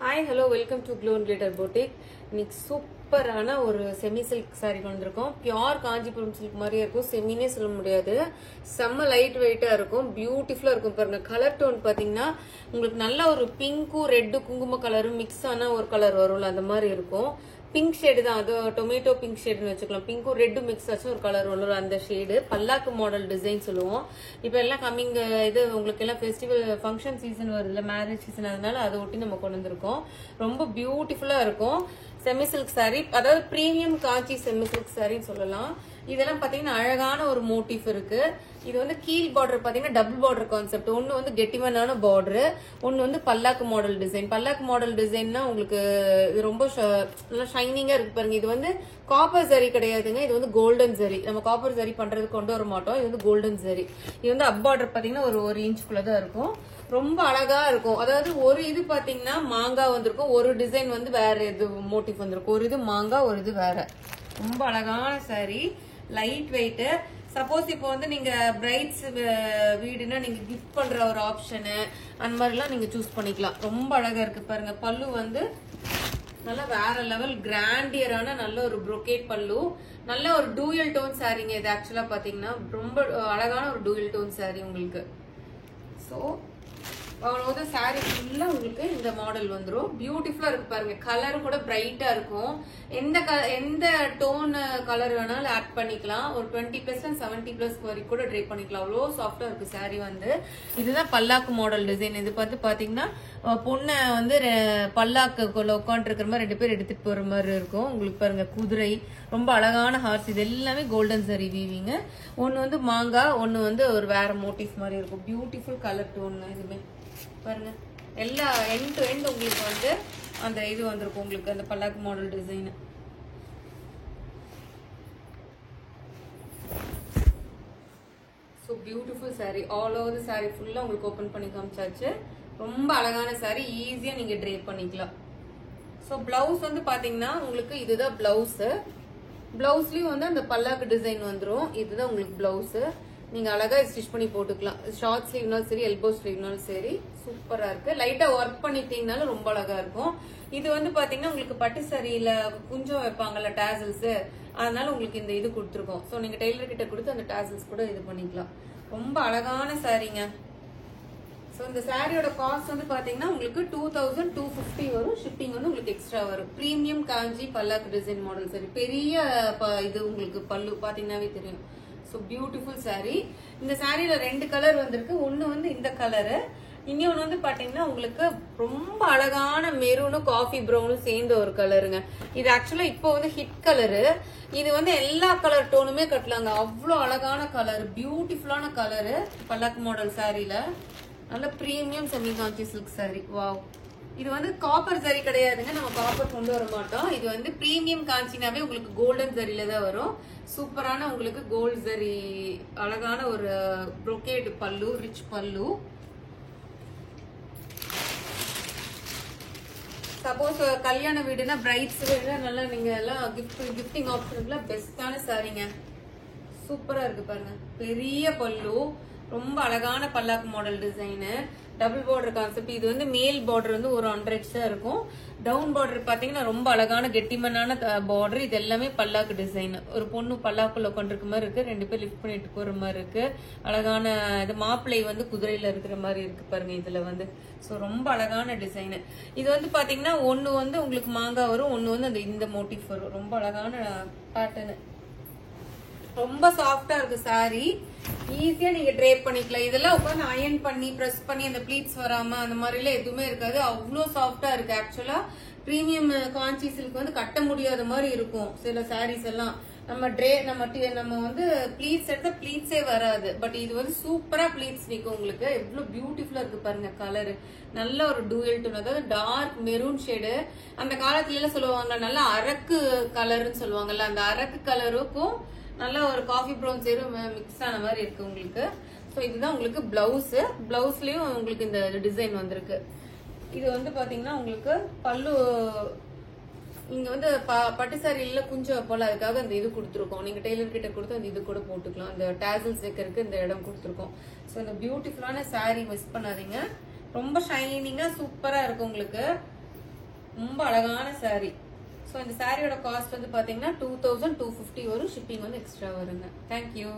Hi, hello, welcome to Glow and Glitter Boutique. இன்னைக்கு சூப்பரான ஒரு செமி சில்க் சாரி கொண்டிருக்கோம். பியூர் காஞ்சிபுரம் சில்க் மாதிரியே இருக்கும். செமினே சொல்ல முடியாது. செம்ம லைட் வெயிட்டா இருக்கும். பியூட்டிஃபுல்லா இருக்கும். பாருங்க கலர் டோன் பாத்தீங்கன்னா உங்களுக்கு நல்ல ஒரு பிங்க்கும் ரெட்டு குங்கும கலரும் மிக்ஸ் ஆன ஒரு கலர் வரும்ல அந்த மாதிரி இருக்கும். பிங்க் ஷேடு தான், அது டொமேட்டோ பிங்க் ஷேடுன்னு வச்சுக்கலாம். பிங்க்கும் ரெட்டும் மிக்ஸ் ஆச்சு ஒரு கலர் வரும் அந்த ஷேடு. பல்லாக்கு மாடல் டிசைன் சொல்லுவோம். இப்போ எல்லாம் கம்மிங் இது உங்களுக்கு எல்லாம் ஃபெஸ்டிவல் ஃபங்க்ஷன் சீசன் வருது இல்லை, மேரேஜ் சீசன், அதனால அதை ஒட்டி நம்ம கொண்டு வந்திருக்கோம். ரொம்ப பியூட்டிஃபுல்லா இருக்கும். செமி சில்க் சாரி, அதாவது பிரீமியம் காஞ்சி செமி சில்க் சாரின்னு சொல்லலாம். இதெல்லாம் பாத்தீங்கன்னா அழகான ஒரு மோட்டிவ் இருக்கு. இது வந்து கீழ் பார்டர் பாத்தீங்கன்னா டபுள் பார்டர் கான்செப்ட். ஒன்னு வந்து கெட்டிமனான பார்டர், ஒன்னு வந்து பல்லாக்கு மாடல் டிசைன். பல்லாக்கு மாடல் டிசைன்னா உங்களுக்கு இது ரொம்ப நல்லா ஷைனிங்கா இருக்கு பாருங்க. இது வந்து காப்பர் ஜரி கிடையாதுங்க, இது வந்து கோல்டன் ஜரி. நம்ம காப்பர் ஜரி பண்றது கொண்டு வர மாட்டோம். இது வந்து கோல்டன் ஜரி. இது வந்து அப் பார்டர் பாத்தீங்கன்னா ஒரு இன்ச்சுக்குள்ளதான் இருக்கும். ரொம்ப அழகா இருக்கும். அதாவது ஒரு இது பாத்தீங்கன்னா மாங்காய் வந்திருக்கும், ஒரு டிசைன் வந்து வேற இது மோட்டிவ் வந்திருக்கும். ஒரு இது மாங்காய், ஒரு இது வேற. ரொம்ப அழகான சாரி, லைட் வெயிட். சப்போஸ் இப்போ வந்து நீங்க பிரைட்ஸ் வீடுனா நீங்க கிஃப்ட் பண்ற ஒரு ஆப்ஷனு அந்த மாதிரிலாம் நீங்க சூஸ் பண்ணிக்கலாம். ரொம்ப அழகா இருக்கு பாருங்க. பல்லு வந்து நல்லா வேற லெவல் கிராண்டியரான நல்ல ஒரு ப்ரோகேட் பல்லு. நல்ல ஒரு டூயல் டோன் சாரிங்க இது. ஆக்சுவலா பாத்தீங்கன்னா ரொம்ப அழகான ஒரு டூயல் டோன் சாரி உங்களுக்கு. ஸோ அவ்வளவு சாரி ஃபுல்லா உங்களுக்கு இந்த மாடல் வந்துடும். பியூட்டிஃபுல்லா இருக்கு பாருங்க. கலரும் கூட பிரைட்டா இருக்கும். எந்த டோன் கலர் வேணாலும் ஆட் பண்ணிக்கலாம். ஒரு 20% 70+ வரைக்கும் கூட ட்ரை பண்ணிக்கலாம். அவ்வளோ சாஃப்டா இருக்கு சாரி வந்து. இதுதான் பல்லாக்கு மாடல் டிசைன். இது பார்த்து பாத்தீங்கன்னா பொண்ணை வந்து பல்லாக்குள்ள உட்காந்து இருக்கிற மாதிரி 2 பேர் எடுத்துட்டு போற மாதிரி இருக்கும். உங்களுக்கு பாருங்க குதிரை, ரொம்ப அழகான ஹார்ஸ். இது எல்லாமே கோல்டன் சரி வீவிங்க. ஒன்னு வந்து மாங்காய், ஒன்னு வந்து ஒரு வேற மோட்டிவ் மாதிரி இருக்கும். Beautiful colour tone. இதுமே பாருங்க எல்லா எண்ட் டு எண்ட் உங்களுக்கு வந்து அந்த இது வந்திருக்கும். உங்களுக்கு அந்த பல்லாக்கு model design. So beautiful sorry. All over sorry ஃபுல்லா உங்களுக்கு ஓபன் பண்ணி காமிச்சாச்சு. ரொம்ப அழகான சாரி, ஈஸியா நீங்க ட்ரேப் பண்ணிக்கலாம். ஸோ பிளவுஸ் வந்து பாத்தீங்கன்னா உங்களுக்கு இதுதான் பிளவுஸ். பிளவுஸ்லயும் வந்து அந்த பல்லாக்கு டிசைன் வந்துடும். இதுதான் உங்களுக்கு பிளவுஸ். நீங்க அழகா ஸ்டிச் பண்ணி போட்டுக்கலாம். ஷார்ட் ஸ்லீவ்னாலும் சரி, எல்போ ஸ்லீவ்னாலும் சரி. சூப்பரா இருக்கு. லைட்டா ஒர்க் பண்ணிட்டீங்கனாலும் ரொம்ப அழகா இருக்கும். இது வந்து பாத்தீங்கன்னா உங்களுக்கு பட்டு சாரியில குஞ்சம் வைப்பாங்கல்ல டாசல்ஸ், அதனால உங்களுக்கு இந்த இது கொடுத்துருக்கோம். ஸோ நீங்க டெய்லர் கிட்ட கொடுத்து அந்த டாசல்ஸ் கூட இது பண்ணிக்கலாம். ரொம்ப அழகான சாரிங்க. ஸோ இந்த சாரியோட காஸ்ட் வந்து பாத்தீங்கன்னா உங்களுக்கு 2250 வரும். ஷிப்பிங் வந்து உங்களுக்கு எக்ஸ்ட்ரா வரும். பிரீமியம் காஞ்சி பல்லாக்கு டிசைன் மாடல் சாரி. பெரிய இது உங்களுக்கு பல்லு பாத்தீங்கன்னாவே தெரியும். So beautiful sorry. இந்த சாரியில 2 கலர் வந்திருக்கு. ஒன்னு வந்து இந்த கலரு, இன்னொன்னு வந்து பாத்தீங்கன்னா உங்களுக்கு ரொம்ப அழகான மெரூனும் காஃபி ப்ரௌனும் சேர்ந்த ஒரு கலருங்க. இது ஆக்சுவலா இப்போ வந்து ஹிட் கலரு. இது வந்து எல்லா கலர் டோனுமே கட்டலாங்க. அவ்வளோ அழகான கலர், பியூட்டிஃபுல்லான கலரு. பல்லாக்கு மாடல் சாரியில நல்ல பிரீமியம் செமி காஞ்சி சில்க் சாரி. வாவ். இது வந்து காப்பர் ஜரி கிடையாதுங்க, நம்ம காப்பர் கொண்டு வர மாட்டோம். இது வந்து பிரீமியம் காஞ்சினாவே உங்களுக்கு கோல்டன் ஜரியில தான் வரும். சூப்பரான உங்களுக்கு கோல்ட் ஜரி அழகான ஒரு ப்ரோகேட் பல்லு, ரிச் பல்லு. சப்போஸ் கல்யாண வீடுனா பிரைட்ஸ் வீடுனா நல்லா நீங்க எல்லாம் கிஃப்டிங் ஆப்ஷனுக்குலாம் பெஸ்டான சாரிங்க. சூப்பரா இருக்கு பாருங்க. பெரிய பல்லு, ரொம்ப அழகான பல்லாக்கு model design, double border concept. இது வந்து மேல் பார்டர் வந்து ஒரு 100 தான் இருக்கும். டவுன் பார்டர் பாத்தீங்கன்னா ரொம்ப அழகான கெட்டிமனான பார்டர். இது எல்லாமே பல்லாக்கு டிசைன். ஒரு பொண்ணு பல்லாக்குள்ள உட்காந்துருக்க மாதிரி இருக்கு, 2 பேர் லிஃப்ட் பண்ணிட்டு போற மாதிரி இருக்கு. அழகான இது மாப்பிள்ளை வந்து குதிரையில இருக்கிற மாதிரி இருக்கு பாருங்க இதுல வந்து. ஸோ ரொம்ப அழகான டிசைன். இது வந்து பாத்தீங்கன்னா ஒன்னு வந்து உங்களுக்கு மாங்காய் வரும், ஒன்னு வந்து அந்த இந்த மோட்டிவ் வரும். ரொம்ப அழகான பேட்டர்னு. ரொம்ப சாஃப்டா இருக்கு சாரி. ஈஸியா நீங்க ட்ரேப் பண்ணிக்கலாம். இதெல்லாம் உட்காந்து அயன் பண்ணி பிரஸ் பண்ணி அந்த ப்ளீட்ஸ் வராம அந்த மாதிரி எல்லாம் எதுவுமே இருக்காது. அவ்வளோ சாஃப்டா இருக்கு. ஆக்சுவலா பிரீமியம் காஞ்சி சில்க் வந்து கட்ட முடியாத மாதிரி இருக்கும் சில சாரீஸ் எல்லாம். நம்ம வந்து ப்ளீட்ஸ் எடுத்தா ப்ளீட்ஸே வராது. பட் இது வந்து சூப்பரா ப்ளீட்ஸ் நிக்கும் உங்களுக்கு. எவ்வளவு பியூட்டிஃபுல்லா இருக்கு பாருங்க. கலர் நல்ல ஒரு டூயல் டோன், அதாவது டார்க் மெரூன் ஷேடு. அந்த காலத்துல எல்லாம் சொல்லுவாங்க நல்ல அரக்கு கலர்னு சொல்லுவாங்கல்ல, அந்த அரக்கு கலருக்கும் நல்ல ஒரு காஃபி ப்ரௌன் சேரும் மிக்ஸ் ஆன மாதிரி இருக்கு உங்களுக்கு. ஸோ இதுதான் உங்களுக்கு பிளவுஸ். பிளவுஸ்லயும் உங்களுக்கு இந்த டிசைன் வந்திருக்கு. இது வந்து பாத்தீங்கன்னா உங்களுக்கு பல்லு இங்க வந்து பட்டு சாரியில குஞ்சம் போல, அதுக்காக அந்த இது கொடுத்துருக்கோம். நீங்க டெய்லர் கிட்ட கொடுத்து அந்த இது கூட போட்டுக்கலாம். அந்த டாசல்ஸ் வைக்கிறதுக்கு இந்த இடம் கொடுத்துருக்கோம். ஸோ இந்த பியூட்டிஃபுல்லான சாரி மிஸ் பண்ணாதீங்க. ரொம்ப ஷைனிங்கா சூப்பரா இருக்கும் உங்களுக்கு. ரொம்ப அழகான saree. ஸோ இந்த சாரியோட காஸ்ட் வந்து பாத்தீங்கன்னா 2250 வரும். ஷிப்பிங் வந்து எக்ஸ்ட்ரா வருங்க. தேங்க்யூ.